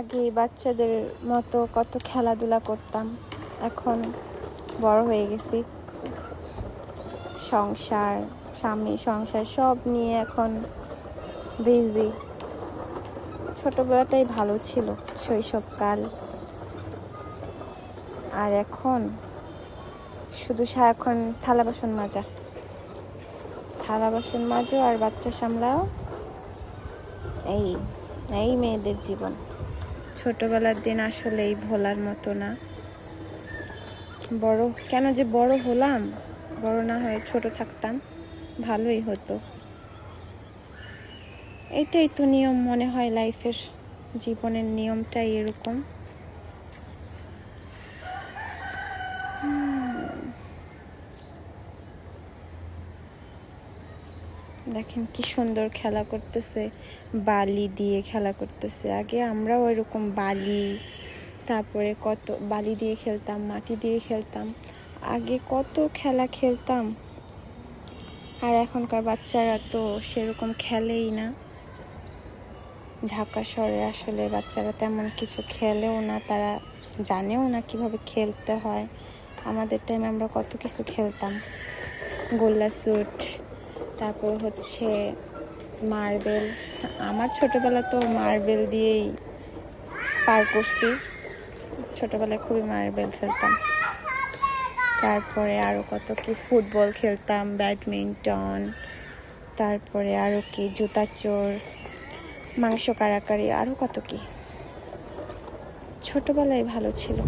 আগে বাচ্চাদের মতো কত খেলাধুলা করতাম, এখন বড় হয়ে গেছি। সংসার, স্বামী, সংসার সব নিয়ে এখন বিজি। ছোটবেলাটাই ভালো ছিল, শৈশবকাল। আর এখন শুধু সারাক্ষণ থালা বাসন মাজা, আর বাচ্চা সামলাও। এই মেয়েদের জীবন। ছোটবেলার দিন আসলেই ভোলার মতো না। কেন যে বড় হলাম, বড় না হয়ে ছোট থাকতাম, ভালোই হতো। এটাই তো নিয়ম মনে হয় লাইফের, জীবনের নিয়মটাই এরকম। দেখেন কি সুন্দর খেলা করতেছে, বালি দিয়ে খেলা করতেছে। আগে আমরাও এরকম বালি, তারপরে কত বালি দিয়ে খেলতাম, মাটি দিয়ে খেলতাম। আগে কত খেলা খেলতাম। আর এখনকার বাচ্চারা তো সেরকম খেলেই না। ঢাকা শহরে আসলে বাচ্চারা তেমন কিছু খেলেও না, তারা জানেও না কিভাবে খেলতে হয়। আমাদের টাইমে আমরা কত কিছু খেলতাম, গোল্লা স্যুট, তারপর হচ্ছে মার্বেল। আমার ছোটবেলা তো মার্বেল দিয়েই পার করছি। ছোটবেলায় খুবই মার্বেল খেলতাম। তারপরে আরও কত কি, ফুটবল খেলতাম, ব্যাডমিন্টন, তারপরে আরও কি, জুতা চোর, মাংস কাড়াকাড়ি, আরও কত কি। ছোটবেলায় ভালো ছিল।